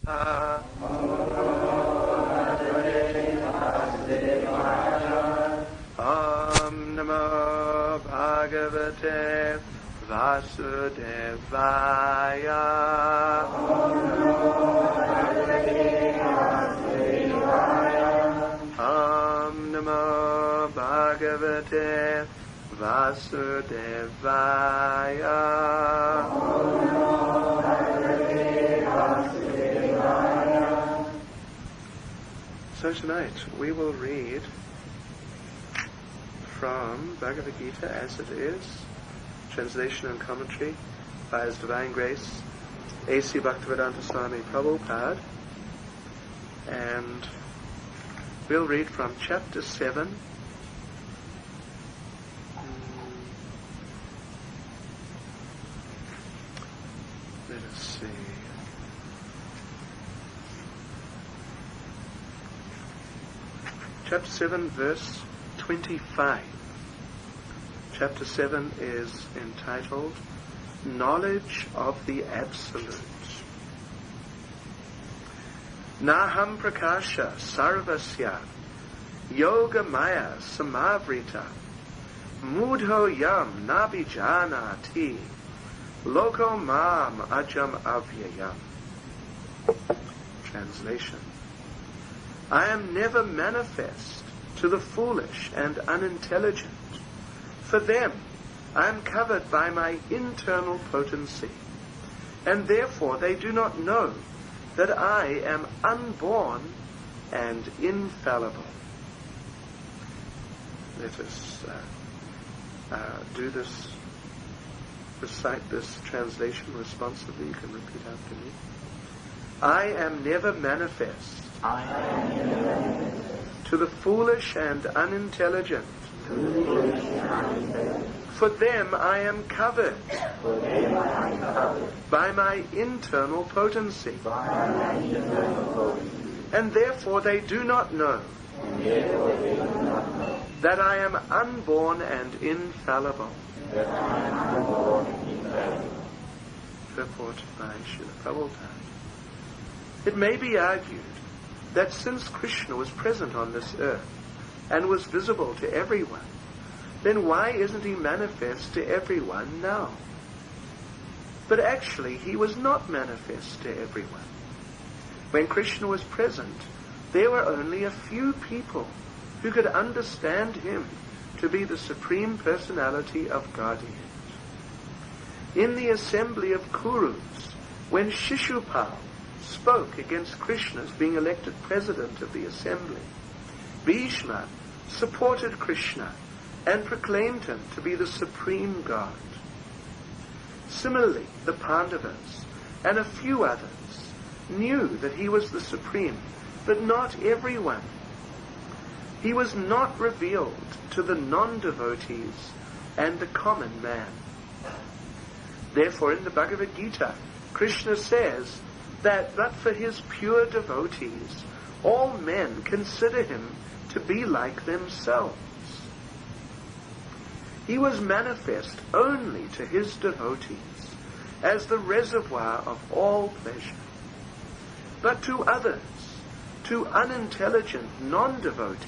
Om Namo Bhagavate Vasudevaya. Om Namo Bhagavate Vasudevaya. So tonight we will read from Bhagavad Gita as it is, translation and commentary by His Divine Grace A.C. Bhaktivedanta Swami Prabhupada, and we'll read from chapter 7. Let us see. Chapter 7, verse 25. Chapter 7 is entitled Knowledge of the Absolute. Naham prakasha sarvasya yoga maya samavrita mudho yam nabhijanati loko mam ajam avyayam. Translation: I am never manifest to the foolish and unintelligent. For them, I am covered by my internal potency, and therefore they do not know that I am unborn and infallible. Let us do this, recite this translation responsibly. You can repeat after me. I am never manifest to the foolish and unintelligent. For them I am covered by my internal potency, and therefore they do not know that I am unborn and infallible. Purport by Srila Prabhupada. It may be argued that since Krishna was present on this earth and was visible to everyone, then why isn't he manifest to everyone now? But actually, he was not manifest to everyone. When Krishna was present, there were only a few people who could understand him to be the Supreme Personality of Godhead. In the assembly of Kurus, when Shishupal spoke against Krishna's being elected president of the assembly, Bhishma supported Krishna and proclaimed him to be the supreme God. Similarly, the Pandavas and a few others knew that he was the supreme, but not everyone. He was not revealed to the non-devotees and the common man. Therefore, in the Bhagavad Gita, Krishna says that but for his pure devotees, all men consider him to be like themselves. He was manifest only to his devotees as the reservoir of all pleasure. But to others, to unintelligent non-devotees,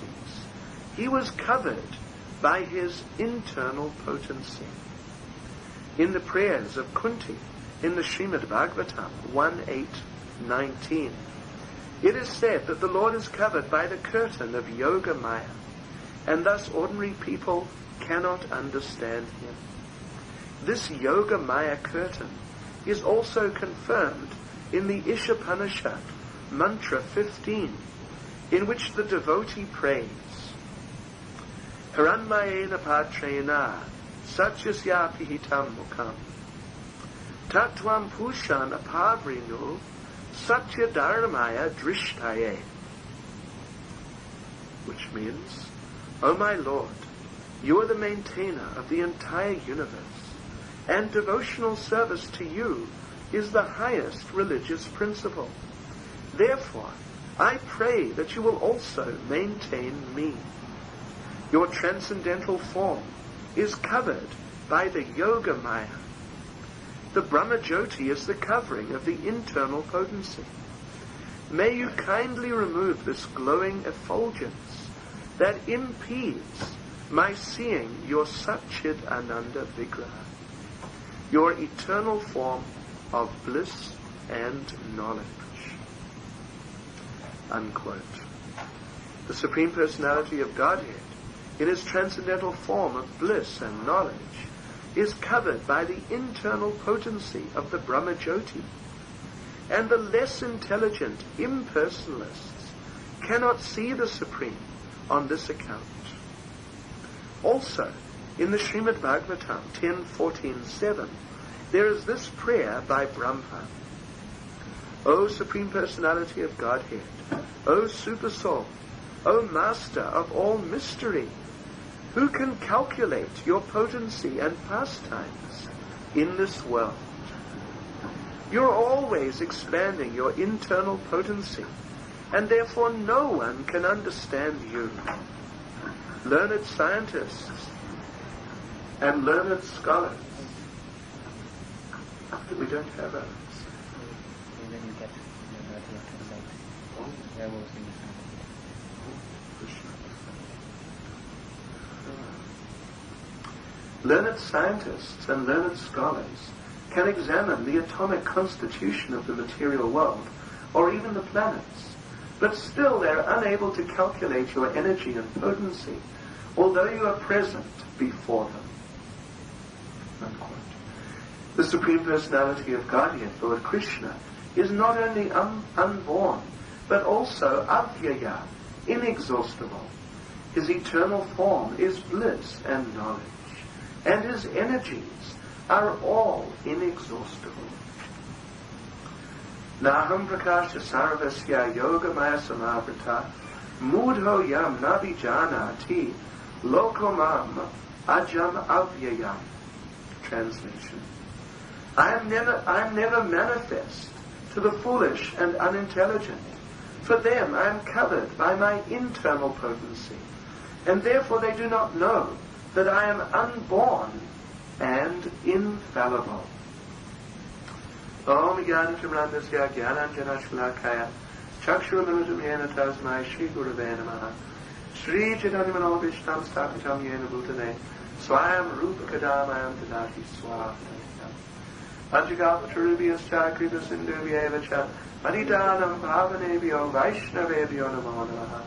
he was covered by his internal potency. In the prayers of Kunti, in the Srimad Bhagavatam 1.8.19, it is said that the Lord is covered by the curtain of Yoga Maya, and thus ordinary people cannot understand him. This Yoga Maya curtain is also confirmed in the Ishopanishad, Mantra 15, in which the devotee prays, Haranmayena patrena satyasya pihitam mukham tatvam pushan apavrinu satya dharmaya drishtaye. Which means, O my Lord, you are the maintainer of the entire universe, and devotional service to you is the highest religious principle. Therefore, I pray that you will also maintain me. Your transcendental form is covered by the Yoga Maya. The Brahma Jyoti is the covering of the internal potency. may you kindly remove this glowing effulgence that impedes my seeing your Satchit Ananda Vigraha, your eternal form of bliss and knowledge. Unquote. The Supreme Personality of Godhead, in his transcendental form of bliss and knowledge, is covered by the internal potency of the Brahmajyoti, and the less intelligent impersonalists cannot see the Supreme on this account. Also, in the Srimad Bhagavatam 10.14.7, there is this prayer by Brahma: O Supreme Personality of Godhead, O Supersoul, O Master of all mystery, who can calculate your potency and pastimes in this world? You're always expanding your internal potency, and therefore no one can understand you. Learned scientists and learned scholars. We don't have those. Learned scientists and learned scholars can examine the atomic constitution of the material world, or even the planets, but still they're unable to calculate your energy and potency, although you are present before them. Unquote. The Supreme Personality of Godhead, Lord Krishna, is not only unborn, but also avyaya, inexhaustible. His eternal form is bliss and knowledge, and his energies are all inexhaustible. Naham prakasha sarvasya yogamaya samavrita mudho yam navijanati lokomam ajam avyayam. Translation: I am never manifest to the foolish and unintelligent. For them I am covered by my internal potency, and therefore they do not know that I am unborn and infallible. Om Jnanatam Randasya Jnananjana Shlakaya Chakshuramilutam Yena Tasmai Shri Gurave Namaha Shri Chaitanya Manobishtam Stapitam Yena Bhutane Swayam Rupa Kadamayam Tadati Swaha Panchagapatarubias Chakriva Sindhuvyeva Manidanam Bhavanebhyo Vaishnavebhyo Namo Namaha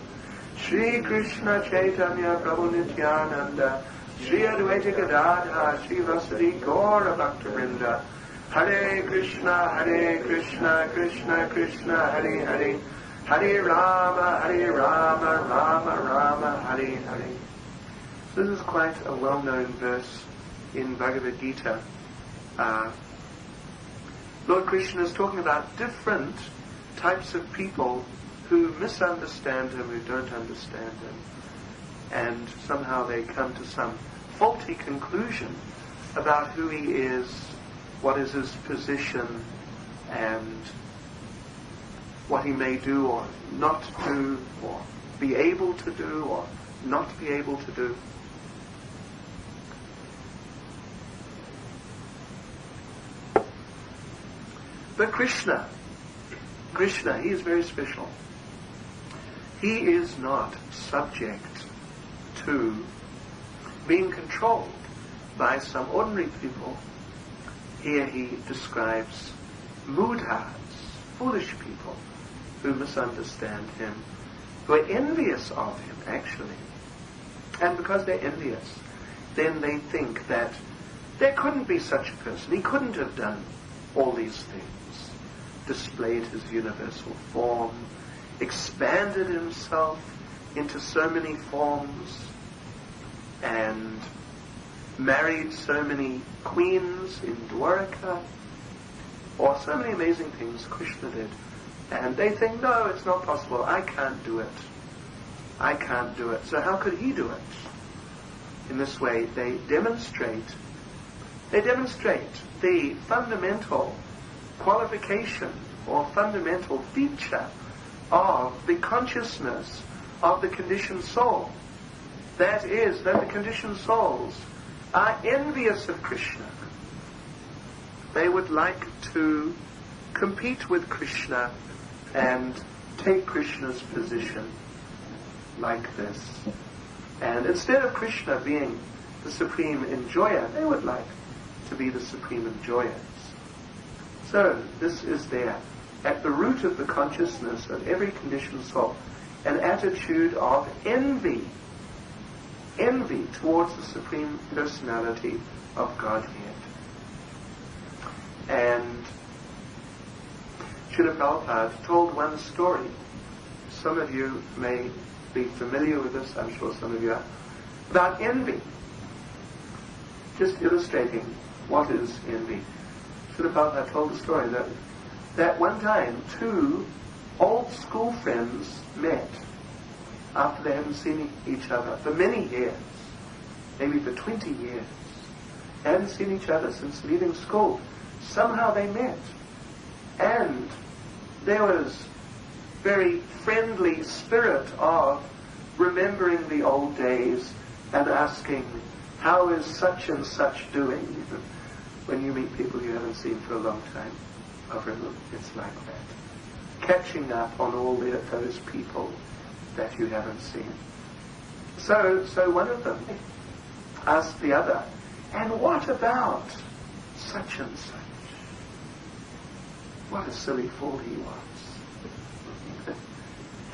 Shri Krishna Chaitanya Prabhu Nityananda Shri Advaita Gadadha Shri Vasari Gaura Bhaktivinoda Hare Krishna, Krishna Krishna, Hare Hare, Hare Rama, Rama Rama, Hare Hare. This is quite a well-known verse in Bhagavad Gita. Lord Krishna is talking about different types of people who misunderstand him, who don't understand him, and somehow they come to some faulty conclusion about who he is, what is his position, and what he may do or not do, or be able to do or not be able to do. But Krishna, he is very special. He is not subject to being controlled by some ordinary people. Here he describes mudhas, foolish people, who misunderstand him, who are envious of him, actually. And because they're envious, then they think that there couldn't be such a person. He couldn't have done all these things, displayed his universal form, expanded himself into so many forms, and married so many queens in Dwaraka, or so many amazing things Krishna did. And they think, no, it's not possible. I can't do it. I can't do it. So how could he do it? In this way, they demonstrate the fundamental qualification or fundamental feature of the consciousness of the conditioned soul. That is, that the conditioned souls are envious of Krishna. They would like to compete with Krishna and take Krishna's position like this. And instead of Krishna being the supreme enjoyer, they would like to be the supreme enjoyers. So this is there, at the root of the consciousness of every conditioned soul, an attitude of envy towards the Supreme Personality of Godhead. And Srila Prabhupada told one story. Some of you may be familiar with this, I'm sure some of you are, about envy. Just illustrating what is envy. Srila Prabhupada told the story that one time two old school friends met after they hadn't seen each other for many years, maybe for 20 years. They hadn't seen each other since leaving school. Somehow they met, and there was very friendly spirit of remembering the old days and asking, how is such and such doing? When you meet people you haven't seen for a long time, it's like that. Catching up on all those people that you haven't seen. So one of them asked the other, and what about such and such? What a silly fool he was.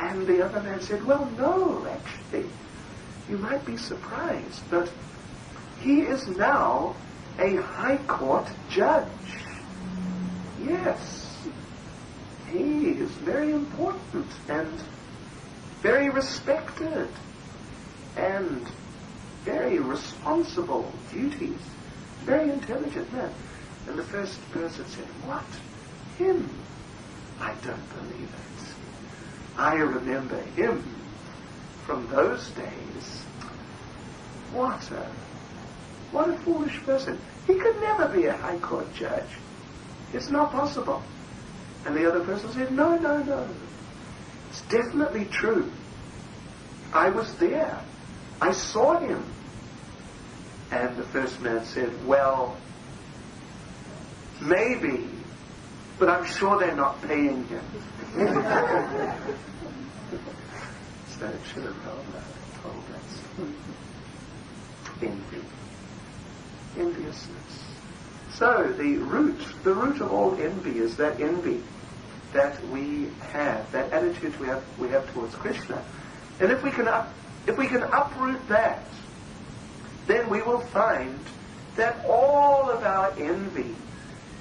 And the other man said, well, no, actually, you might be surprised, but he is now a high court judge. Yes, he is very important and very respected and very responsible duties. Very intelligent man. And the first person said, what? Him? I don't believe it. I remember him from those days. What a foolish person. He could never be a high court judge. It's not possible. And the other person said, no. It's definitely true. I was there. I saw him. And the first man said, well, maybe, but I'm sure they're not paying him. So it should have told us. Envy. Enviousness. So the root of all envy is that envy that we have, that attitude we have towards Krishna. And if we can uproot that, then we will find that all of our envy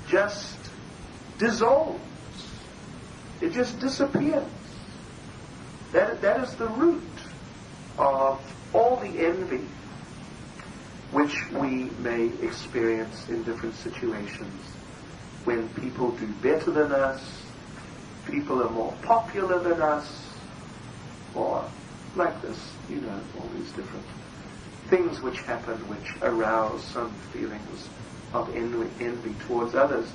just dissolves. It just disappears. That is the root of all the envy which we may experience in different situations. When people do better than us, people are more popular than us, or like this, all these different things which happen which arouse some feelings of envy towards others.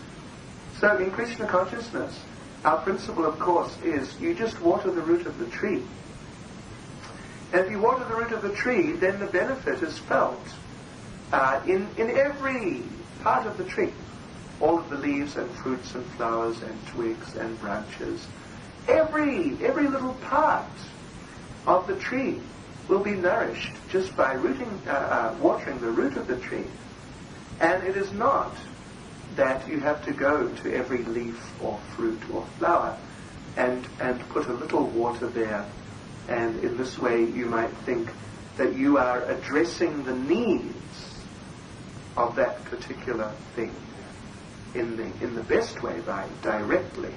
So in Krishna consciousness, our principle, of course, is you just water the root of the tree. And if you water the root of the tree, then the benefit is felt in every part of the tree. All of the leaves and fruits and flowers and twigs and branches. Every little part of the tree will be nourished just by watering the root of the tree. And it is not that you have to go to every leaf or fruit or flower and put a little water there, and in this way you might think that you are addressing the needs of that particular thing in the best way by directly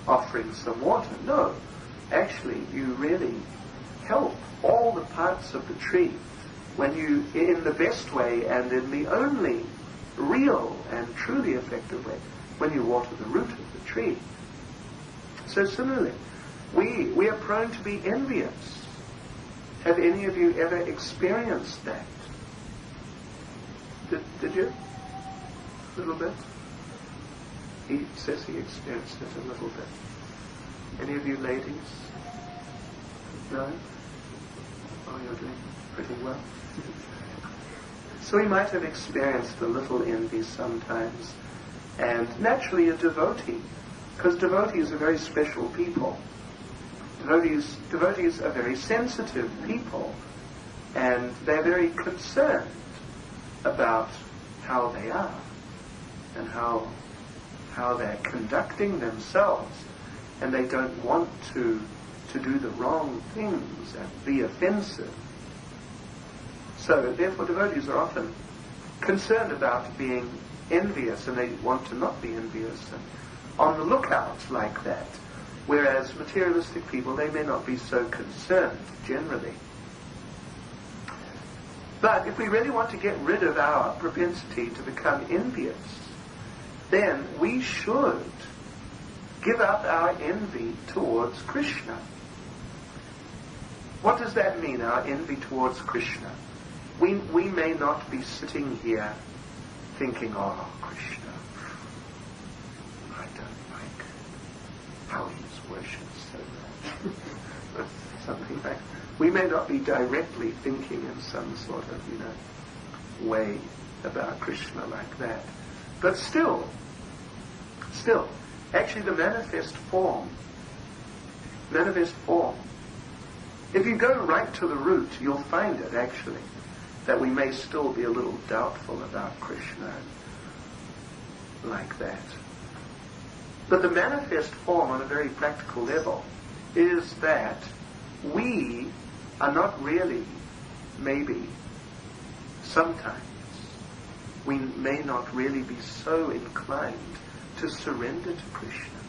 offering some water. No, actually you really help all the parts of the tree when you, in the best way and in the only real and truly effective way, when you water the root of the tree. So similarly, we are prone to be envious. Have any of you ever experienced that? Did you? A little bit? He says he experienced it a little bit. Any of you ladies? No? Oh, you're doing pretty well. So we might have experienced a little envy sometimes. And naturally a devotee Because devotees are very special people. Devotees are very sensitive people, and they're very concerned about how they are and how they're conducting themselves, and they don't want to do the wrong things and be offensive. So therefore devotees are often concerned about being envious, and they want to not be envious and on the lookout like that. Whereas materialistic people, they may not be so concerned generally. But if we really want to get rid of our propensity to become envious, then we should give up our envy towards Krishna. What does that mean, our envy towards Krishna? We may not be sitting here thinking, oh, Krishna, I don't like how he's worshipped so much. Something like that. We may not be directly thinking in some sort of, way about Krishna like that. But still, actually the manifest form, if you go right to the root, you'll find it actually, that we may still be a little doubtful about Krishna like that. But the manifest form on a very practical level is that we are not really, maybe, sometimes, we may not really be so inclined to surrender to Krishna,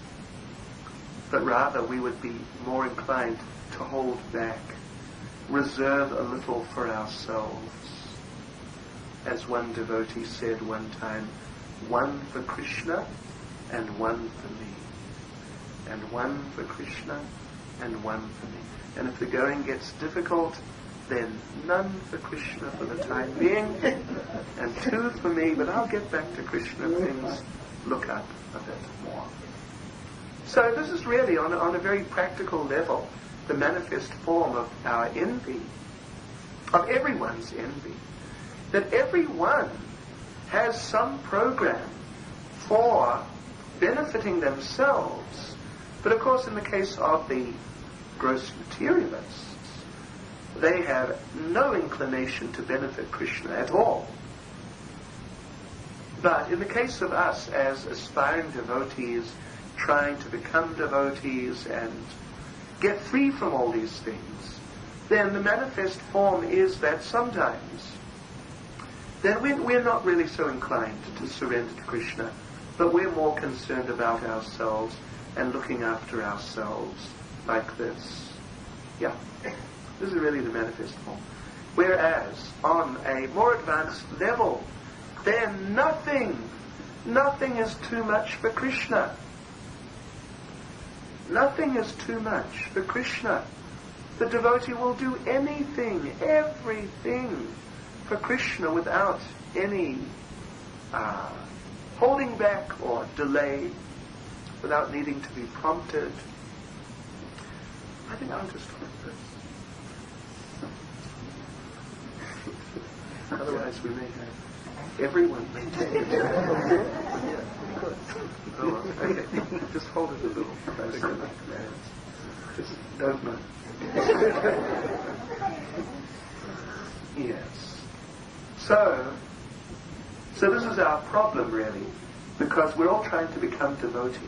but rather we would be more inclined to hold back, reserve a little for ourselves. As one devotee said one time, one for Krishna and one for me. And one for Krishna and one for me. And if the going gets difficult, then none for Krishna for the time being, and two for me, but I'll get back to Krishna if things look up a bit more. So this is really, on a very practical level, the manifest form of our envy, of everyone's envy. That everyone has some program for benefiting themselves. But of course, in the case of the gross materialists, they have no inclination to benefit Krishna at all. But in the case of us as aspiring devotees, trying to become devotees and get free from all these things, then the manifest form is that sometimes then we're not really so inclined to surrender to Krishna, but we're more concerned about ourselves and looking after ourselves like this. Yeah, this is really the manifest form. Whereas on a more advanced level, then nothing is too much for Krishna. Nothing is too much for Krishna. The devotee will do anything, everything for Krishna without any holding back or delay, without needing to be prompted. I think I'll just flip this. Otherwise we may have everyone maintain it. Oh, okay. Just hold it a little closer like that. Just don't mind. Yes. So this is our problem really, because we're all trying to become devotees.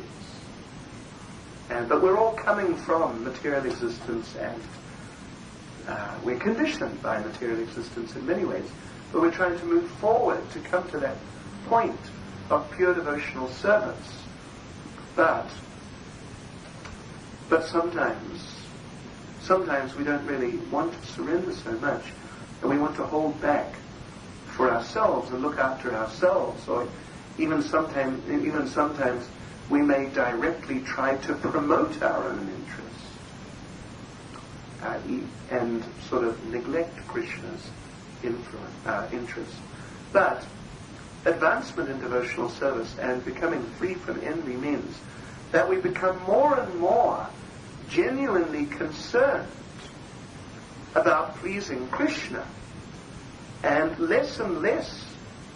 But we're all coming from material existence, and we're conditioned by material existence in many ways. But we're trying to move forward to come to that point of pure devotional service. But sometimes we don't really want to surrender so much, and we want to hold back for ourselves and look after ourselves, or even sometimes we may directly try to promote our own interest and sort of neglect Krishna's interest. But advancement in devotional service and becoming free from envy means that we become more and more genuinely concerned about pleasing Krishna, and less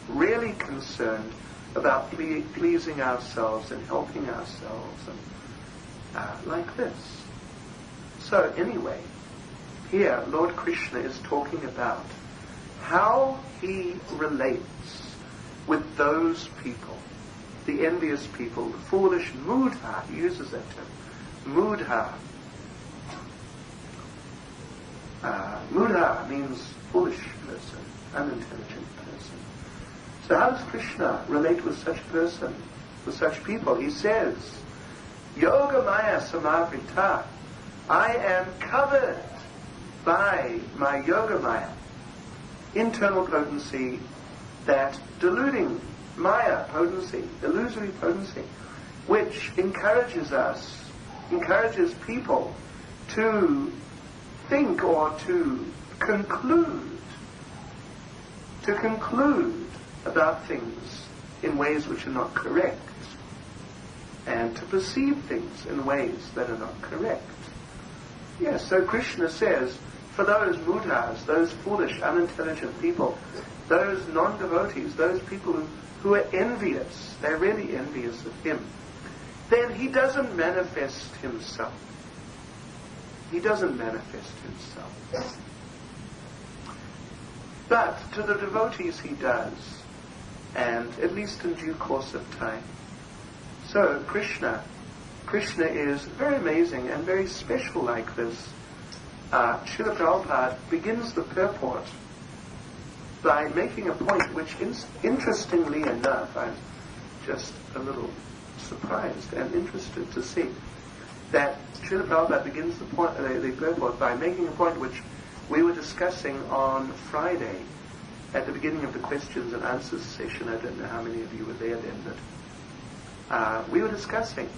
really concerned about pleasing ourselves and helping ourselves, and like this. So anyway, here Lord Krishna is talking about how he relates with those people, the envious people, the foolish mudha. He uses that term, mudha. Mudha means foolish person, unintelligent person. So how does Krishna relate with such a person, with such people? He says, Yoga Maya Samavrita, I am covered by my Yoga Maya, internal potency, that deluding Maya potency, illusory potency, which encourages people to think or to conclude about things in ways which are not correct, and to perceive things in ways that are not correct. Yes, so Krishna says, for those mudhas, those foolish, unintelligent people, those non-devotees, those people who are envious, they're really envious of him, then he doesn't manifest himself. He doesn't manifest himself. But to the devotees he does, and at least in due course of time. So Krishna is very amazing and very special like this. Srila Prabhupada begins the purport by making a point which, interestingly enough, I'm just a little surprised and interested to see that Srila Prabhupada begins the purport by making a point which we were discussing on Friday at the beginning of the questions and answers session. I don't know how many of you were there then, but we were discussing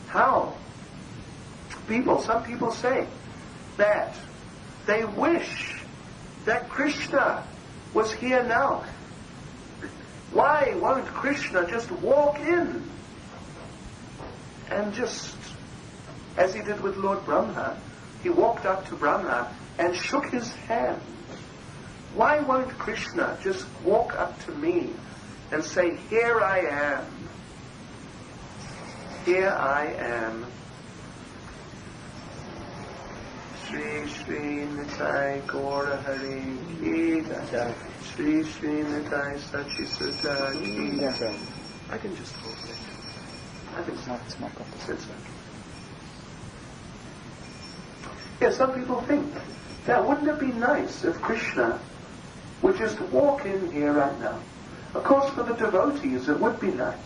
how some people say that they wish that Krishna was here now. Why won't Krishna just walk in and just, as he did with Lord Brahma, he walked up to Brahma and shook his hand. Why won't Krishna just walk up to me and say, here I am. Here I am. Shri Shri Nitai Gaura Hari Gita. Shri Shri Nitai Sachi Sutta Gita. I can just hold it. I think it's not complicated. Yeah, some people think that wouldn't it be nice if Krishna would just walk in here right now? Of course, for the devotees it would be nice.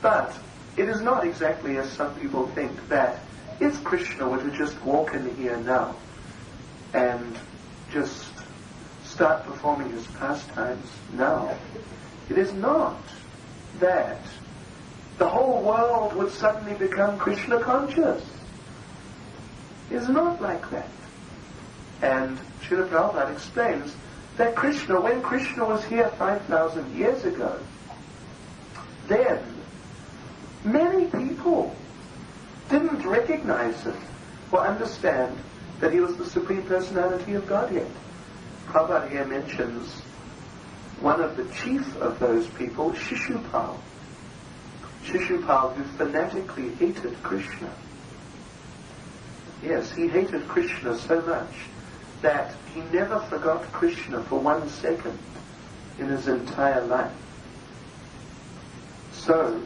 But it is not exactly as some people think, that if Krishna were to just walk in here now and just start performing his pastimes now, it is not that the whole world would suddenly become Krishna conscious. It is not like that. And Srila Prabhupada explains that Krishna, when Krishna was here 5,000 years ago, then many people didn't recognize him or understand that he was the Supreme Personality of Godhead. Prabhupada here mentions one of the chief of those people, Shishupal. Shishupal, who fanatically hated Krishna. Yes, he hated Krishna so much that he never forgot Krishna for 1 second in his entire life. So,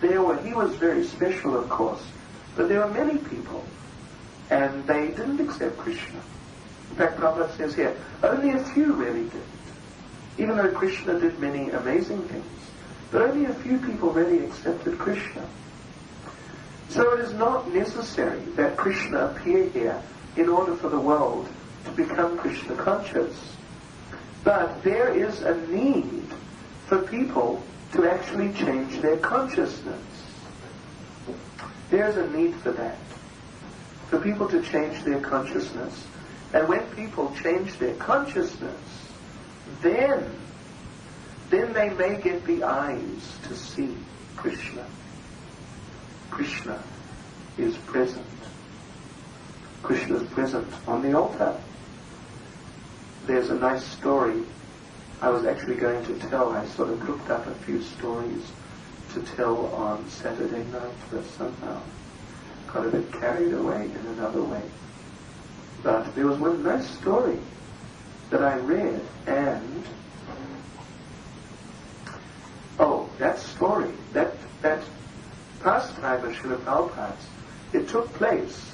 he was very special, of course, but there were many people, and they didn't accept Krishna. In fact, Prabhupada says here, only a few really did. Even though Krishna did many amazing things, but only a few people really accepted Krishna. So it is not necessary that Krishna appear here in order for the world to become Krishna conscious. But there is a need for people to actually change their consciousness. There's a need for that. For people to change their consciousness. And when people change their consciousness, then they may get the eyes to see Krishna. Krishna is present. Krishna is present on the altar. There's a nice story I was actually going to tell. I sort of looked up a few stories to tell on Saturday night, but somehow got a bit carried away in another way. But there was one nice story that I read, and that story, that pastime of Srila Prabhupada's, it took place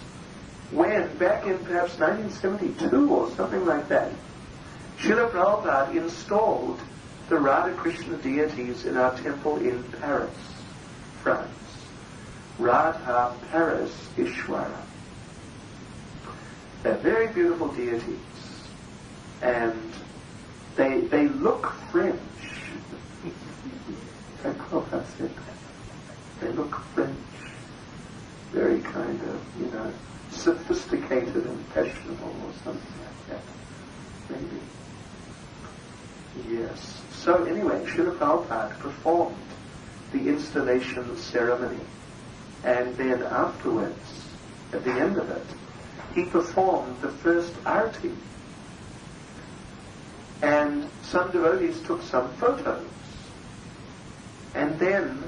when, back in perhaps 1972 or something like that, Srila Prabhupada installed the Radha Krishna deities in our temple in Paris, France. Radha Paris Ishwara. They're very beautiful deities, and they look French. They look French. Very kind of, sophisticated and fashionable or something like that. Maybe. Yes. So anyway, Srila Prabhupada performed the installation ceremony, and then afterwards, at the end of it, he performed the first arati. And some devotees took some photos. And then,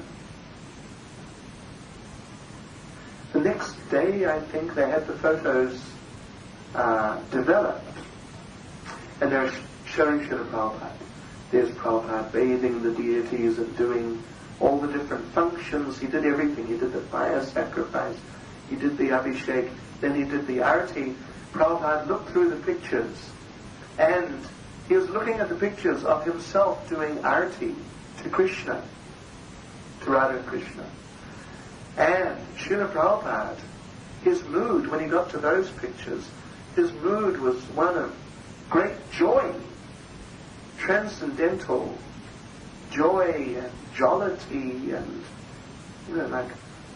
the next day, I think, they had the photos developed. And they're showing Srila Prabhupada. There's Prabhupada bathing the deities and doing all the different functions. He did everything. He did the fire sacrifice. He did the abhishek. Then he did the arati. Prabhupada looked through the pictures, and he was looking at the pictures of himself doing arati to Krishna, to Radha Krishna. And Srila Prabhupada, his mood when he got to those pictures, his mood was one of great joy, transcendental joy and jollity and, like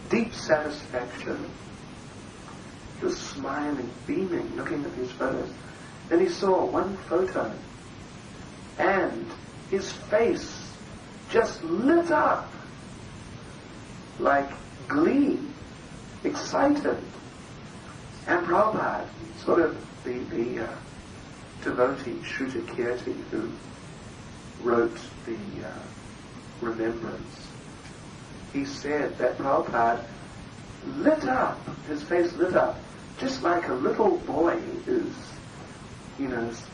deep satisfaction. He was smiling, beaming, looking at his photos. Then he saw one photo, and his face just lit up like glee, excited. And Prabhupada, sort of the devotee Shrutakirti, who wrote the Remembrance, he said that Prabhupada lit up, his face lit up, just like a little boy who's,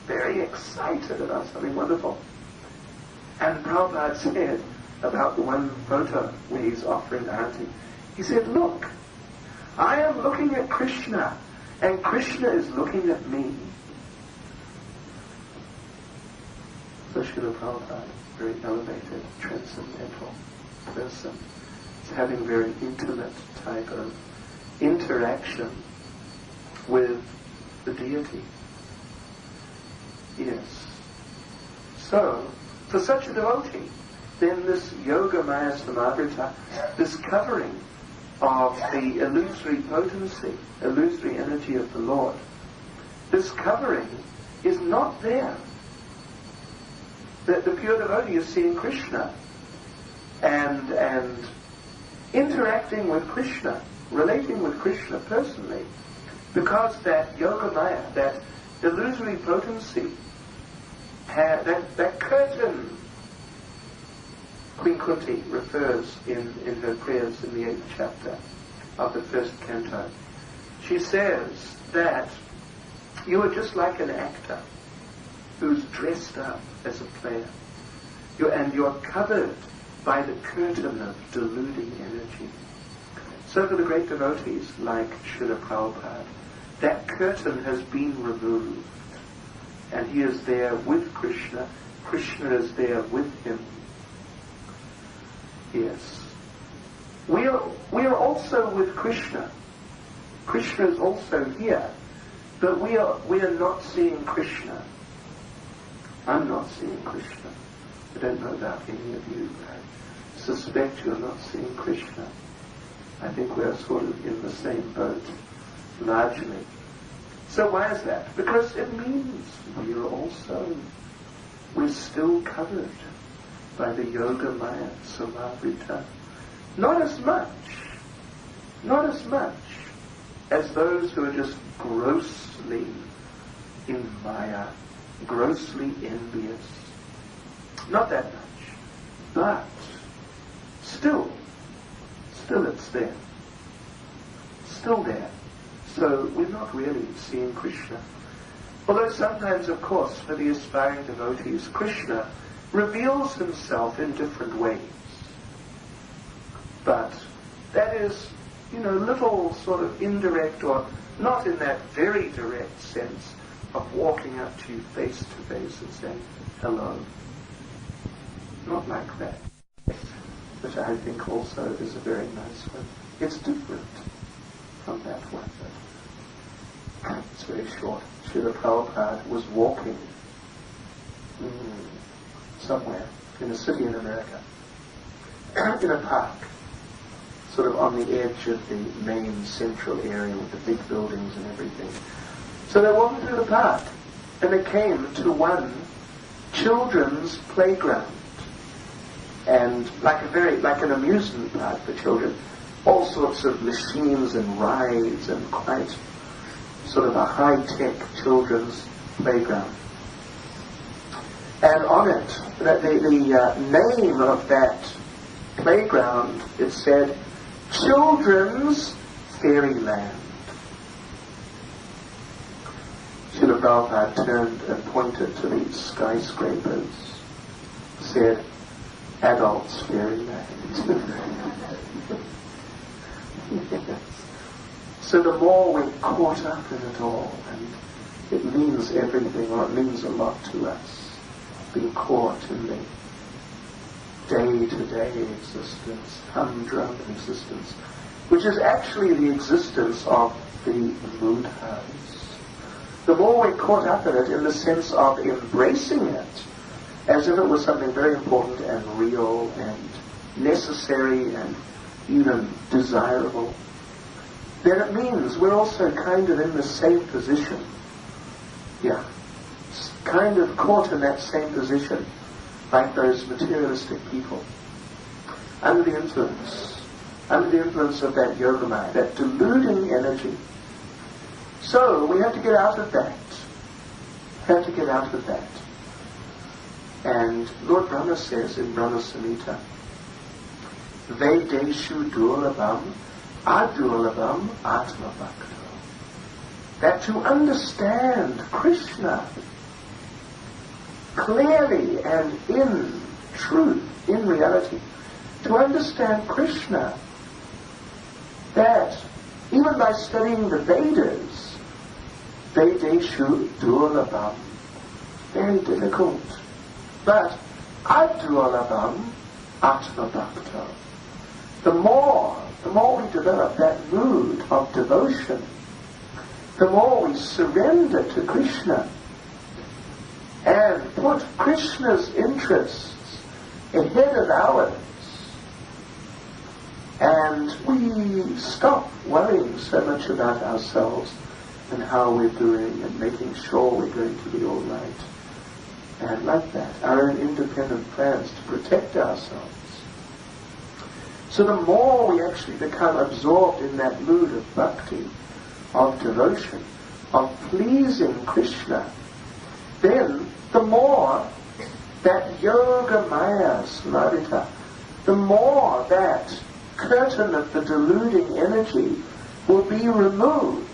very excited about something wonderful. And Prabhupada said about the one photo where he's offering arati, he said, look, I am looking at Krishna, and Krishna is looking at me. So Srila Prabhupada is a very elevated, transcendental person. He's having very intimate type of interaction with the deity. Yes. So, for such a devotee, then this yoga maya samavrita, this covering of the illusory potency, illusory energy of the Lord, this covering is not there. The pure devotee is seeing Krishna and interacting with Krishna, relating with Krishna personally, because that yoga maya, that illusory potency, that curtain, Queen Kunti refers in her prayers in the 8th chapter of the 1st canto. She says that you are just like an actor who's dressed up as a player. You're covered by the curtain of deluding energy. So for the great devotees like Srila Prabhupada, that curtain has been removed, and he is there with Krishna. Krishna is there with him. Yes. We are also with Krishna. Krishna is also here, but we are not seeing Krishna. I'm not seeing Krishna. I don't know about any of you, but I suspect you're not seeing Krishna. I think we're sort of in the same boat, largely. So why is that? Because it means we're still covered by the yoga maya samavrita. Not as much as those who are just grossly in maya, grossly envious, not that much. But still it's there. Still there. So we're not really seeing Krishna. Although sometimes, of course, for the aspiring devotees, Krishna reveals himself in different ways. But that is, little sort of indirect, or not in that very direct sense of walking up to you face to face and saying, hello. Not like that. Which I think also is a very nice one. It's different from that one. It's very short. Srila Prabhupada was walking somewhere in a city in America, in a park, sort of on the edge of the main central area with the big buildings and everything. So they walked through the park, and they came to one children's playground, and like an amusement park for children, all sorts of machines and rides, and quite sort of a high-tech children's playground. And on it, the name of that playground, it said, Children's Fairyland. Srila Prabhupada turned and pointed to these skyscrapers, said, Adults Fairyland. Yes. So the more we're caught up in it all, and it means everything, or it means a lot to us, being caught in the day-to-day existence, humdrum existence, which is actually the existence of the mood house. The more we're caught up in it in the sense of embracing it, as if it was something very important and real and necessary and even desirable, then it means we're also kind of in the same position. Yeah. Kind of caught in that same position, like those materialistic people. Under the influence of that yogamaya, that deluding energy. So we have to get out of that. And Lord Brahma says in Brahma Samhita, Vedeshu durlabham adurlabham atma bhakto. That to understand Krishna clearly and in truth, in reality, to understand Krishna, that even by studying the Vedas, Vedeshu durlabham, very difficult, but adurlabham atma bhakto. The more we develop that mood of devotion, the more we surrender to Krishna and put Krishna's interests ahead of ours, and we stop worrying so much about ourselves and how we're doing and making sure we're going to be all right, and like that, our own independent plans to protect ourselves. So the more we actually become absorbed in that mood of bhakti, of devotion, of pleasing Krishna, then the more that yoga maya smarita, the more that curtain of the deluding energy will be removed.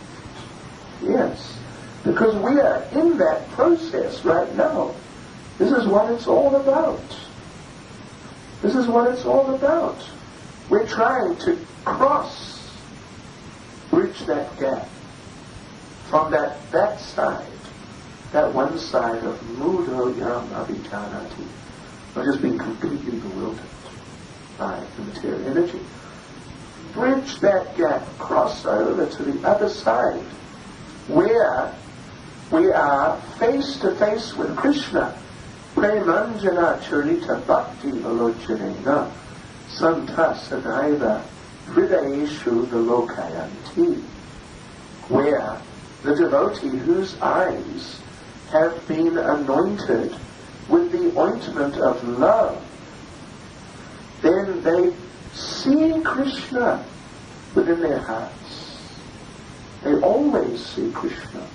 Yes, because we are in that process right now. This is what it's all about. We're trying to bridge that gap from that side, that one side of mudo yam abhijanati, of just being completely bewildered by the material energy. Bridge that gap, cross over to the other side, where we are face to face with Krishna. Premanjana charita bhakti valojanena santa sadaiva hridayeshu vilokayanti, where the devotee whose eyes have been anointed with the ointment of love, then they see Krishna within their hearts. They always see Krishna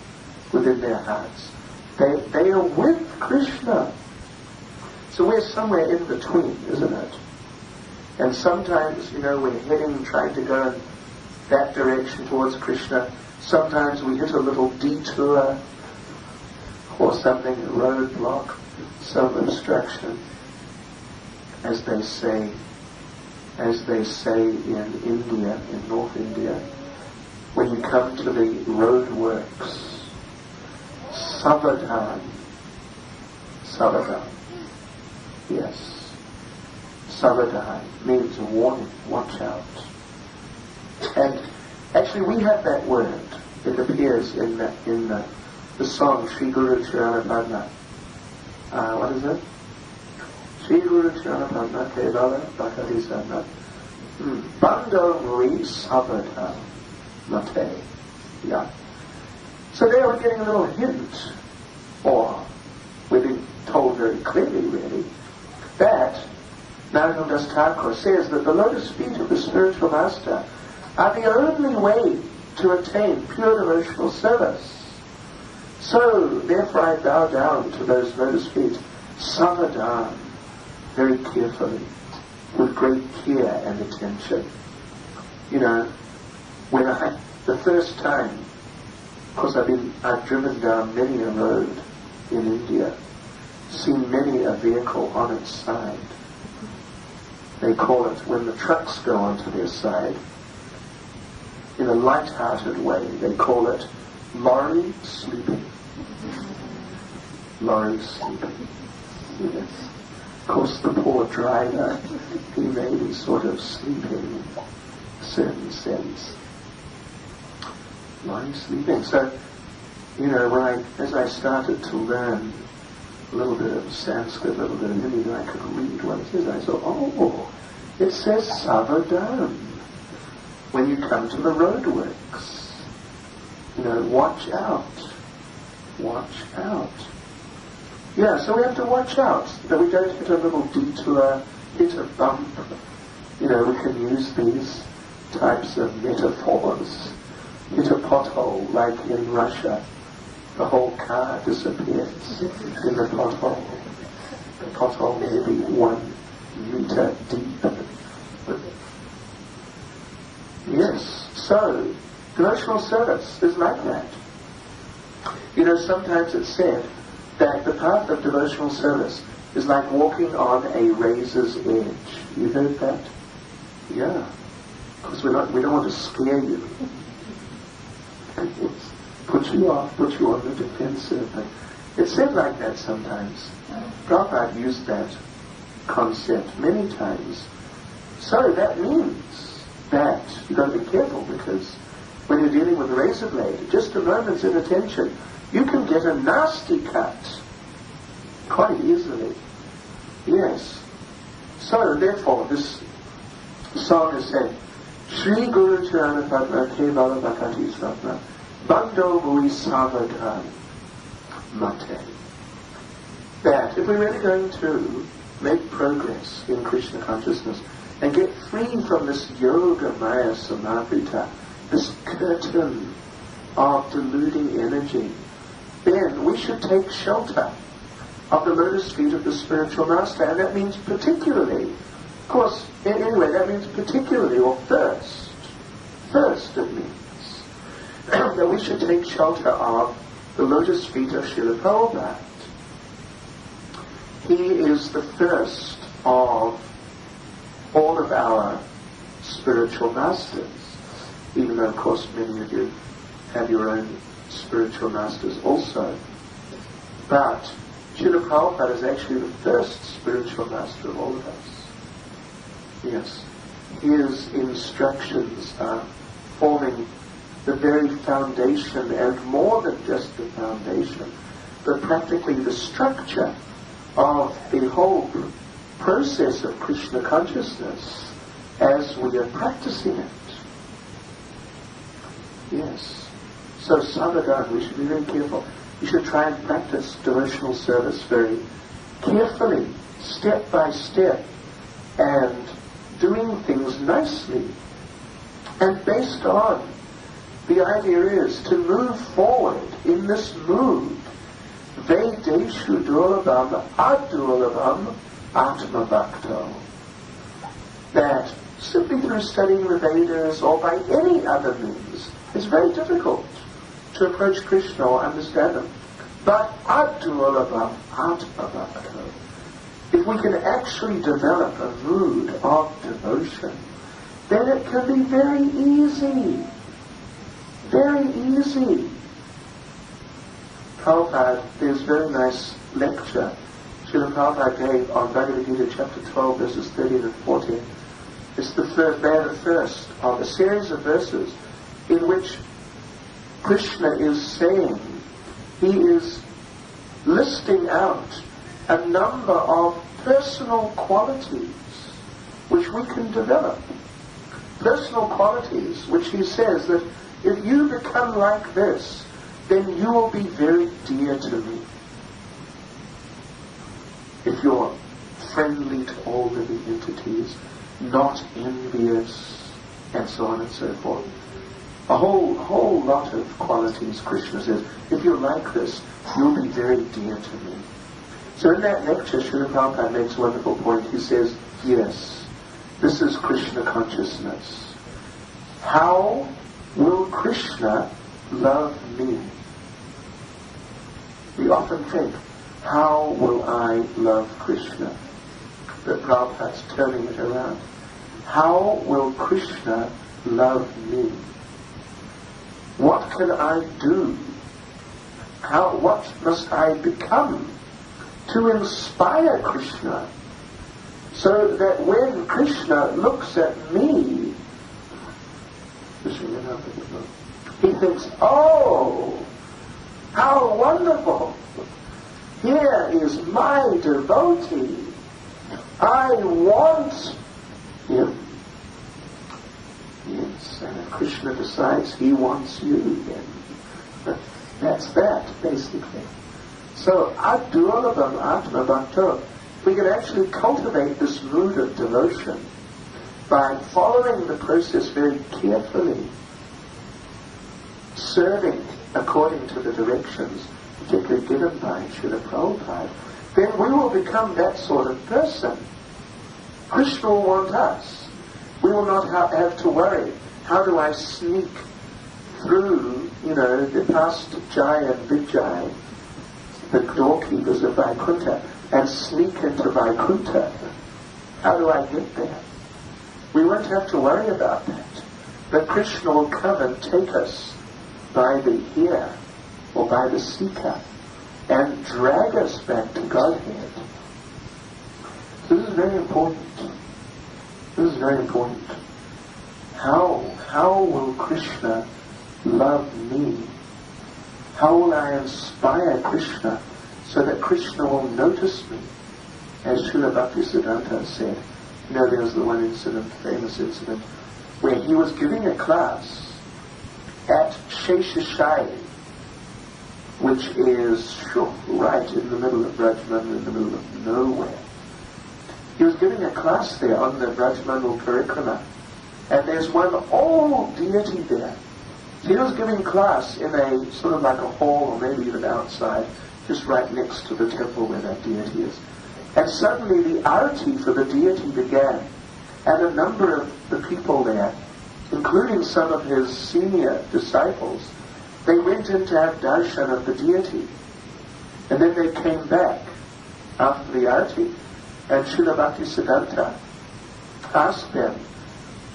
within their hearts. They are with Krishna. So we're somewhere in between, isn't it? And sometimes, we're heading, trying to go in that direction towards Krishna. Sometimes we hit a little detour or something, a roadblock, some obstruction, as they say in India, in North India, when you come to the roadworks, Savadhan, yes, Savadhan means a warning, watch out. And actually we have that word, it appears in the song Sri Guru Charana Padma. What is it? Sri Guru Charana Padma Kevala Bhakati Sana Bando Mui Savadhan Mate. Yeah. So there we're getting a little hint, or we're being told very clearly really, that Narottam Das Thakur says that the lotus feet of the spiritual master are the only way to attain pure devotional service. So, therefore I bow down to those lotus feet, savadhan, very carefully, with great care and attention. When the first time, of course I've driven down many a road in India, seen many a vehicle on its side. They call it, when the trucks go onto their side, in a light-hearted way, they call it lorry sleeping. Lorry sleeping. Yes. Of course, the poor driver, he may be sort of sleeping in a certain sense. Lorry sleeping. So, as I started to learn a little bit of Sanskrit, a little bit of Hindi, I could read what it says. I thought, it says savadhan. When you come to the roadworks, watch out. Watch out. Yeah, so we have to watch out that we don't hit a little detour, hit a bump. We can use these types of metaphors. Hit a pothole, like in Russia. The whole car disappears in the pothole. The pothole may be 1 meter deep. Yes, so devotional service is like that. Sometimes it's said that the path of devotional service is like walking on a razor's edge. You heard that? Yeah. Because we don't want to scare you. Put you off, put you on the defensive. It's said like that sometimes. Prabhupada used that concept many times. So that means that you've got to be careful, because when you're dealing with a razor blade, just a moment's inattention, you can get a nasty cut quite easily. Yes. So therefore this song is said, Sri Guru Charana Padma Kevala Bhakati Swapna Bando Mui Savadhan Mate. That if we're really going to make progress in Krishna consciousness and get free from this yoga maya samavita, this curtain of deluding energy, then we should take shelter of the lotus feet of the spiritual master. And that means particularly, of course, anyway, that means particularly, or first it means that we should take shelter of the lotus feet of Srila Prabhupada. He is the first of all of our spiritual masters, even though, of course, many of you have your own spiritual masters also. But Srila Prabhupada is actually the first spiritual master of all of us. Yes. His instructions are forming the very foundation, and more than just the foundation, but practically the structure of the whole process of Krishna consciousness as we are practicing it. Yes. So Savadhan, we should be very careful. We should try and practice devotional service very carefully, step by step, and doing things nicely. And based on, the idea is to move forward in this mood Vedeshu durlabham adurlabham atma bhakto. That simply through studying the Vedas or by any other means, it's very difficult to approach Krishna or understand him. But adurlabham atma bhakto. If we can actually develop a mood of devotion, then it can be very easy. Very easy. Prabhupada, there's a very nice lecture Srila Prabhupada gave on Bhagavad Gita chapter 12 verses 13 and 14. It's the first of a series of verses in which Krishna is saying, he is listing out a number of personal qualities which we can develop. Personal qualities which he says that if you become like this, then you will be very dear to me. If you're friendly to all living entities, not envious, and so on and so forth. A whole lot of qualities, Krishna says, if you're like this, you'll be very dear to me. So in that lecture, Srila Prabhupada makes a wonderful point. He says, yes, this is Krishna consciousness. How will Krishna love me? We often think, how will I love Krishna? But Prabhupada's turning it around. How will Krishna love me? What can I do? What must I become to inspire Krishna so that when Krishna looks at me, he thinks, oh, how wonderful! Here is my devotee. I want him. Yes, and if Krishna decides he wants you, then that's that, basically. So, adurlabham atma bhakto. We can actually cultivate this mood of devotion by following the process very carefully, serving according to the directions particularly given by Srila Prabhupada, then we will become that sort of person. Krishna will want us. We will not have to worry, how do I sneak through, the past Jai and Vijay, the doorkeepers of Vaikuntha, and sneak into Vaikuntha. How do I get there? We won't have to worry about that. But Krishna will come and take us by the ear or by the seeker and drag us back to Godhead. So this is very important. This is very important. How will Krishna love me? How will I inspire Krishna so that Krishna will notice me? As Srila Bhaktisiddhanta said, there was the one incident, famous incident, where he was giving a class at Sheshashai, which is right in the middle of Brajmandal, in the middle of nowhere. He was giving a class there on the Brajmandal Parikrama, and there's one old deity there. He was giving class in a sort of like a hall, or maybe even outside, just right next to the temple where that deity is. And suddenly the arati for the deity began, and a number of the people there, including some of his senior disciples, they went in to have darshan of the deity. And then they came back after the arati, and Srila Bhaktisiddhanta asked them,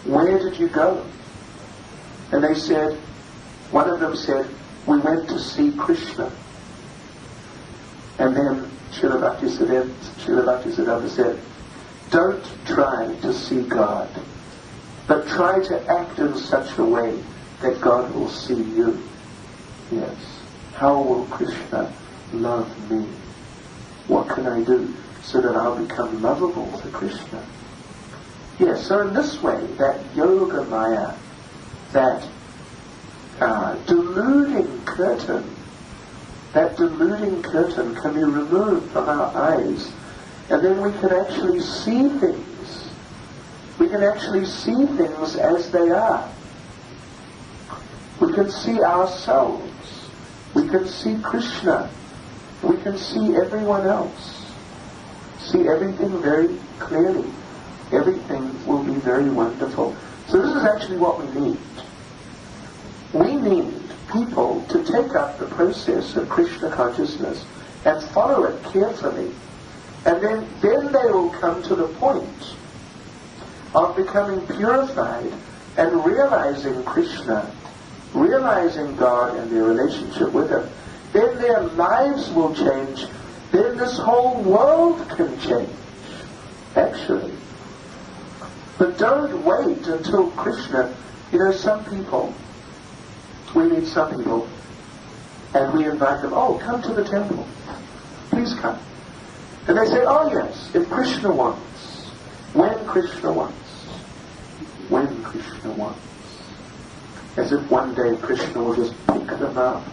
where did you go? And they said, one of them said, we went to see Krishna. And then Srila Bhaktisiddhanta said, don't try to see God, but try to act in such a way that God will see you. Yes. How will Krishna love me? What can I do so that I'll become lovable to Krishna? Yes, so in this way, that yoga maya, that deluding curtain can be removed from our eyes, and then we can actually see things. We can actually see things as they are. We can see ourselves. We can see Krishna we can see everyone else, see everything very clearly. Everything will be very wonderful. So this is actually what we need. We need people to take up the process of Krishna consciousness and follow it carefully. And then they will come to the point of becoming purified and realizing Krishna, realizing God and their relationship with Him. Then their lives will change. Then this whole world can change, actually. But don't wait until Krishna. You know, some people, we meet some people, and we invite them, oh, come to the temple. Please come. And they say, oh yes, if Krishna wants, when Krishna wants, when Krishna wants. As if one day Krishna will just pick them up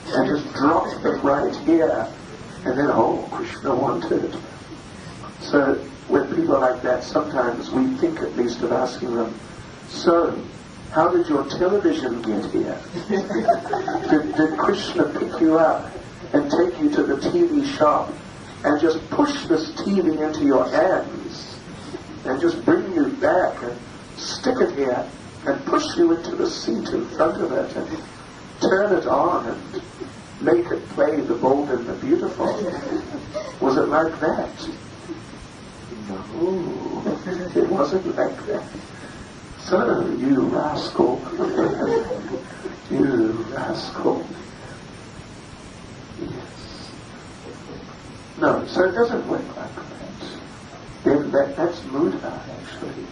and just drop them right here. And then, oh, Krishna wanted. So when people are like that, sometimes we think at least of asking them, so, how did your television get here? did Krishna pick you up and take you to the TV shop and just push this TV into your hands and just bring you back and stick it here and push you into the seat in front of it and turn it on and make it play the bold and the beautiful? Was it like that? No, it wasn't like that. So, you rascal, you rascal. Yes. No, so it doesn't work like that. Then that's Buddha, actually.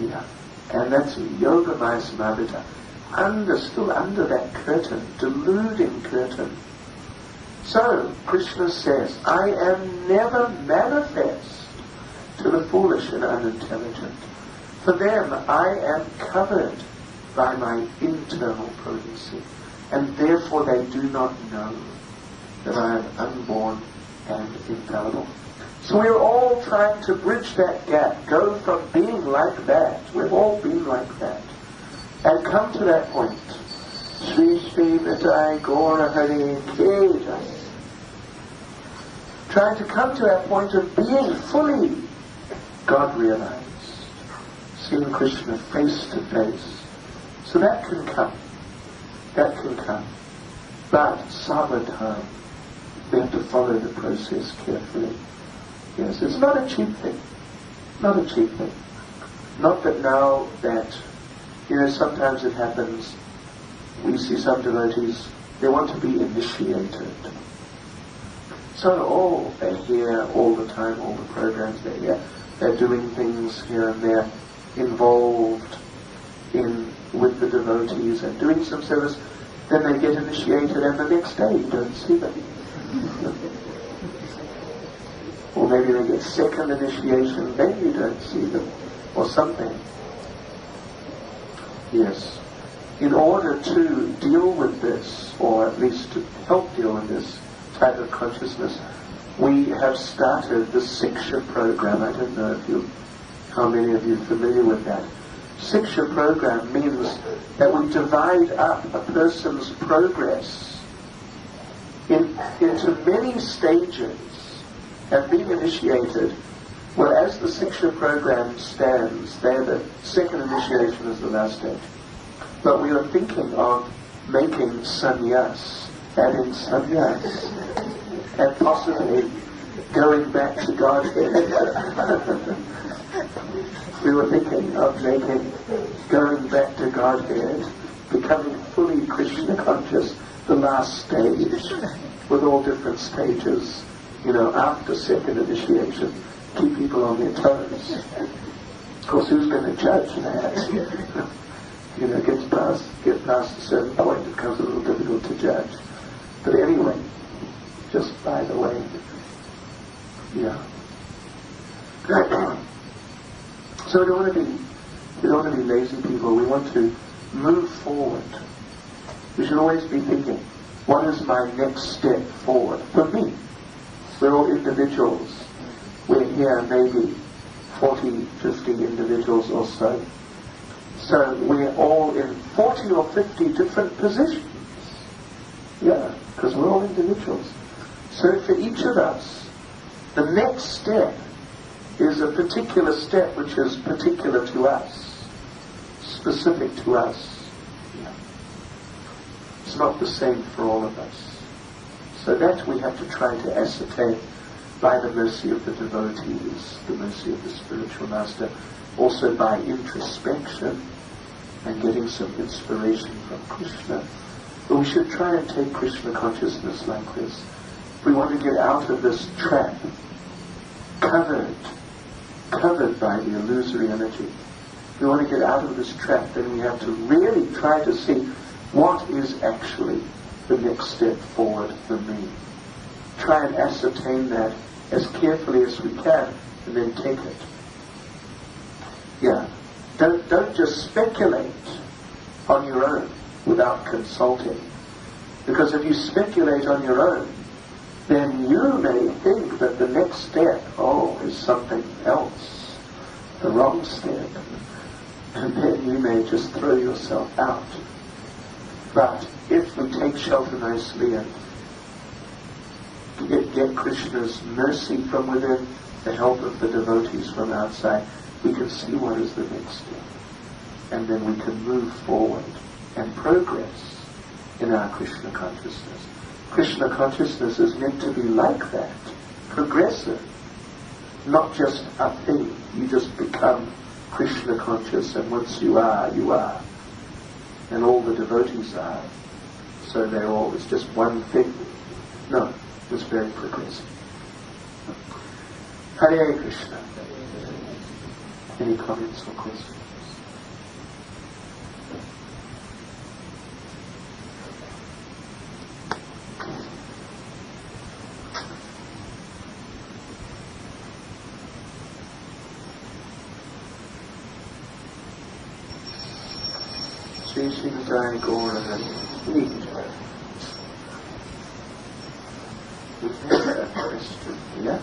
Yeah. And that's Yoga Maya Samavita. Still under that curtain, deluding curtain. So, Krishna says, I am never manifest to the foolish and unintelligent. For them, I am covered by my internal potency, and therefore they do not know that I am unborn and infallible. So we're all trying to bridge that gap, go from being like that, we've all been like that, and come to that point. Sri Sri Nitai Gaura Hari Kejai. Trying to come to that point of being fully God realized. Seeing Krishna face to face. So that can come. That can come. But savadhan, we have to follow the process carefully. Yes, it's not a cheap thing. Not a cheap thing. Not that now that, sometimes it happens, we see some devotees, they want to be initiated. So, they're here all the time, all the programs, they're here. They're doing things here and there, involved with the devotees and doing some service. Then they get initiated and the next day you don't see them. Or maybe they get second initiation, then you don't see them. Or something. Yes. In order to deal with this, or at least to help deal with this type of consciousness, we have started the Siksha program. I don't know how many of you are familiar with that. Siksha program means that we divide up a person's progress into many stages. And being initiated, well, as the Siksha program stands, there the second initiation is the last stage. But we are thinking of making sannyas, adding sannyas, and possibly going back to Godhead. We were thinking of going back to Godhead, becoming fully Krishna conscious, the last stage, with all different stages, after second initiation, keep people on their toes. Of course, who's going to judge that? Get past a certain point, it becomes a little difficult to judge. But anyway, just by the way, yeah. So we don't want to be lazy people. We want to move forward. We should always be thinking, what is my next step forward? For me, we're all individuals. We're here maybe 40, 50 individuals or so. So we're all in 40 or 50 different positions. Yeah, because we're all individuals. So for each of us, the next step is a particular step which is particular to us, specific to us. Yeah. It's not the same for all of us. So that we have to try to ascertain by the mercy of the devotees, the mercy of the spiritual master, also by introspection and getting some inspiration from Krishna. But we should try and take Krishna consciousness like this. If we want to get out of this trap, covered by the illusory energy, if we want to get out of this trap, then we have to really try to see what is actually the next step forward for me. Try and ascertain that as carefully as we can, and then take it. Yeah. Don't just speculate on your own without consulting. Because if you speculate on your own, then you may think that the next step, is something else, the wrong step. And then you may just throw yourself out. But if we take shelter nicely and get Krishna's mercy from within, the help of the devotees from outside, we can see what is the next step. And then we can move forward and progress in our Krishna consciousness. Krishna consciousness is meant to be like that, progressive, not just a thing. You just become Krishna conscious, and once you are, you are. And all the devotees are. So they're all, it's just one thing. No, it's very progressive. Hare Krishna. Any comments or questions? Sri Shintai Gaura Hari. Yeah?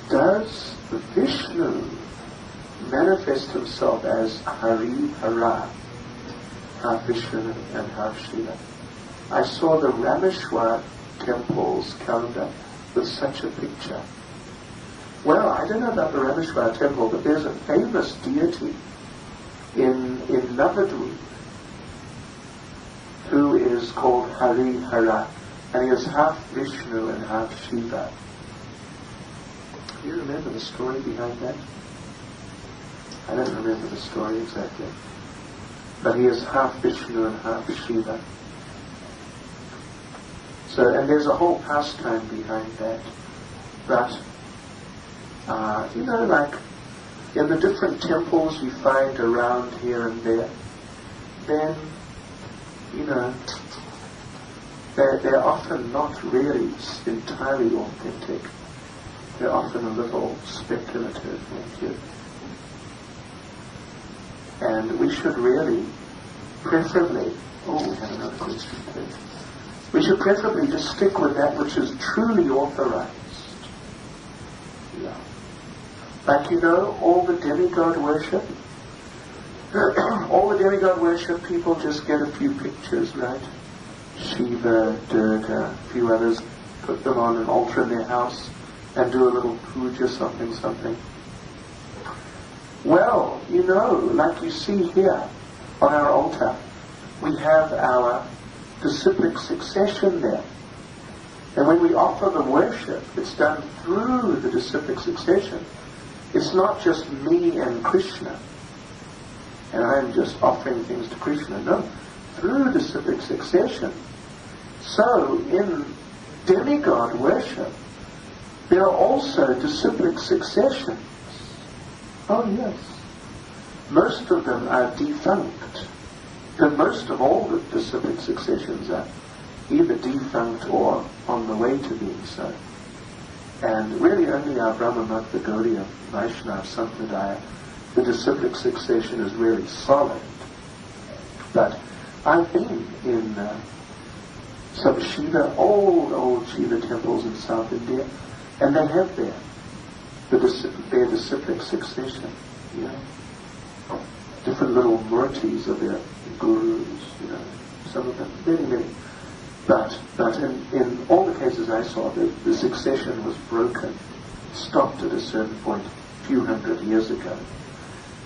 Does Vishnu manifest himself as Hari Hara, half Vishnu and half Shiva? I saw the Rameshwar temple's calendar with such a picture. Well, I don't know about the Rameshwar temple, but there's a famous deity in Navadvip who is called Hari Hara, and he is half Vishnu and half Shiva. Do you remember the story behind that? I don't remember the story exactly. But he is half Vishnu and half Shiva. So, and there's a whole pastime behind that. But, like in the different temples you find around here and there, then, they're often not really entirely authentic. They're often a little speculative, and we should really, preferably, we have another question too. We should preferably just stick with that which is truly authorized. Yeah. Like, all the demigod worship, people just get a few pictures, right? Shiva, Durga, a few others, put them on an altar in their house and do a little puja, something. Well, like you see here on our altar, we have our disciplic succession there. And when we offer the worship, it's done through the disciplic succession. It's not just me and Krishna, and I'm just offering things to Krishna. No, through disciplic succession. So, in demigod worship, there are also disciplic successions. Oh yes. Most of them are defunct. And most of all the disciplic successions are either defunct or on the way to being so. And really only our Brahma-Bhakta Gaudiya Vaishnava Sampradaya, the disciplic succession is really solid. But I've been in some old Shiva temples in South India, and they have their disciplic succession, different little murtis of their gurus, some of them, many. But in all the cases I saw, the succession was broken, stopped at a certain point a few hundred years ago.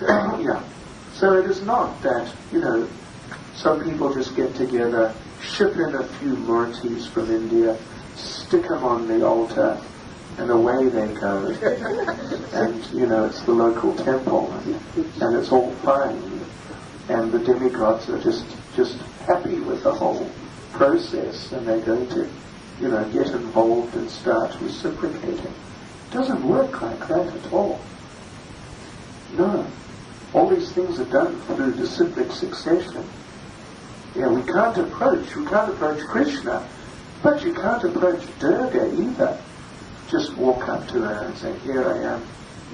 Yeah. So it is not that, some people just get together, ship in a few murtis from India, stick them on the altar, and away they go. And, it's the local temple, and it's all fine. And the demigods are just happy with the whole process, and they're going to, get involved and start reciprocating. It doesn't work like that at all. No. All these things are done through disciplic succession. We can't approach Krishna, but you can't approach Durga either. Just walk up to her and say, here I am,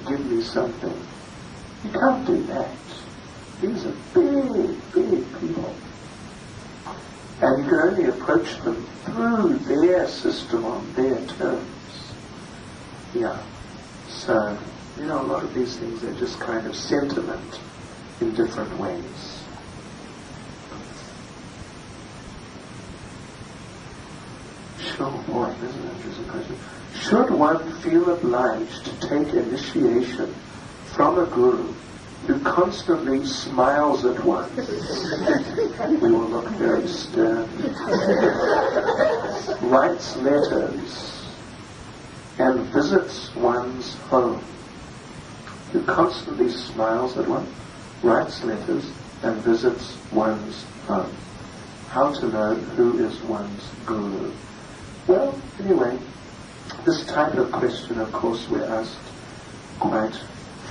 give me something. You can't do that. These are big, big people. And you can only approach them through their system on their terms. Yeah. So, a lot of these things are just kind of sentiment in different ways. Sure, boy, this is an interesting question. Should one feel obliged to take initiation from a guru who constantly smiles at one? We will look very stern. Writes letters and visits one's home. Who constantly smiles at one, writes letters, and visits one's home. How to know who is one's guru? Well, anyway, this type of question, of course, we're asked quite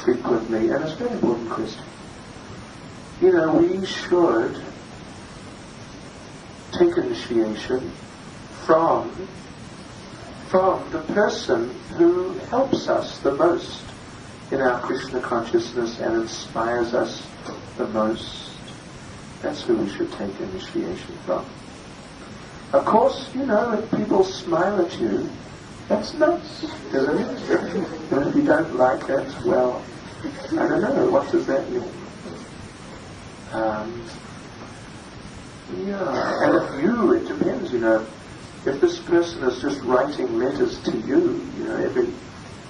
frequently, and it's a very important question. We should take initiation from the person who helps us the most in our Krishna consciousness and inspires us the most. That's who we should take initiation from. Of course, if people smile at you, that's nice, isn't it? And if you don't like it, well, I don't know, what does that mean? And it depends, if this person is just writing letters to you,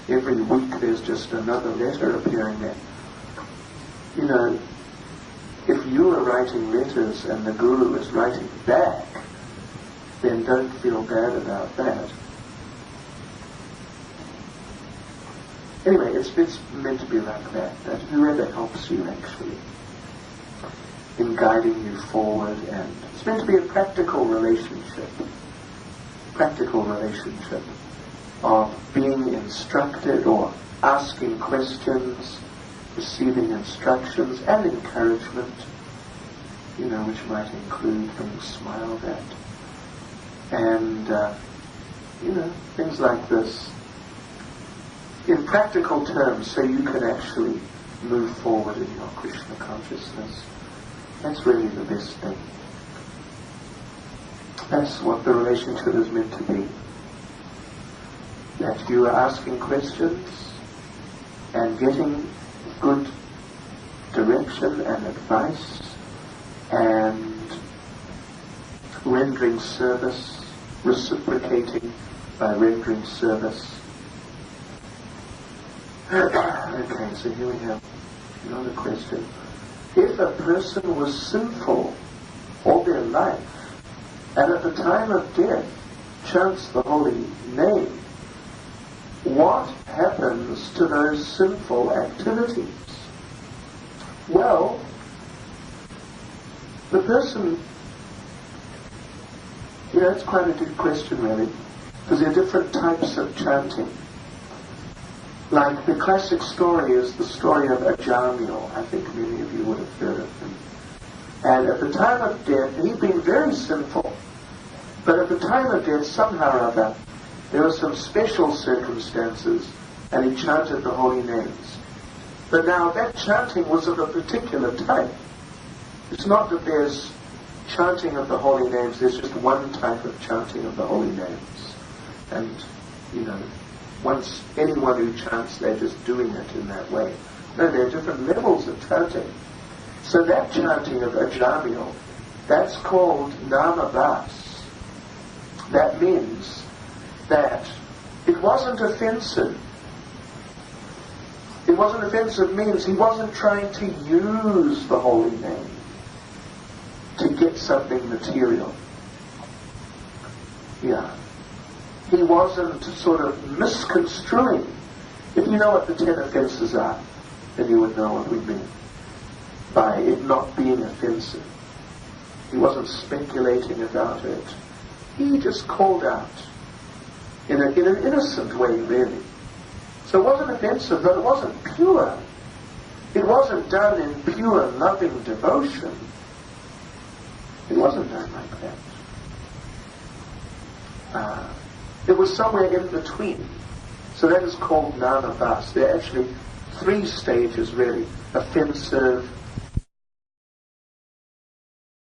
every week there's just another letter appearing there. If you are writing letters and the guru is writing back, then don't feel bad about that. Anyway, it's meant to be like that whoever helps you actually in guiding you forward, and it's meant to be a practical relationship of being instructed or asking questions, receiving instructions and encouragement, which might include being smiled at. And, things like this. In practical terms, so you can actually move forward in your Krishna consciousness. That's really the best thing. That's what the relationship is meant to be. That you are asking questions and getting good direction and advice and rendering service, reciprocating by rendering service. Okay, so here we have another question. If a person was sinful all their life, and at the time of death chants the holy name, what happens to those sinful activities? Well, the person, it's quite a good question really, because there are different types of chanting. Like the classic story is the story of Ajamil. I think many of you would have heard of him. And at the time of death, he'd been very sinful. But at the time of death, somehow or other, there were some special circumstances, and he chanted the holy names. But now that chanting was of a particular type. It's not that there's chanting of the holy names, there's just one type of chanting of the holy names. And, once anyone who chants, they're just doing it in that way. No, there are different levels of chanting. So that chanting of Ajamil, that's called Namabas. that means that it wasn't offensive. It wasn't offensive means he wasn't trying to use the holy name to get something material. Yeah. He wasn't sort of misconstruing. If you know what the 10 offenses are, then you would know what we mean by it not being offensive. He wasn't speculating about it. He just called out in an innocent way, really. So it wasn't offensive, but it wasn't pure. It wasn't done in pure loving devotion. It wasn't done like that. It was somewhere in between. So that is called none of us. There are actually 3 stages, really. Offensive,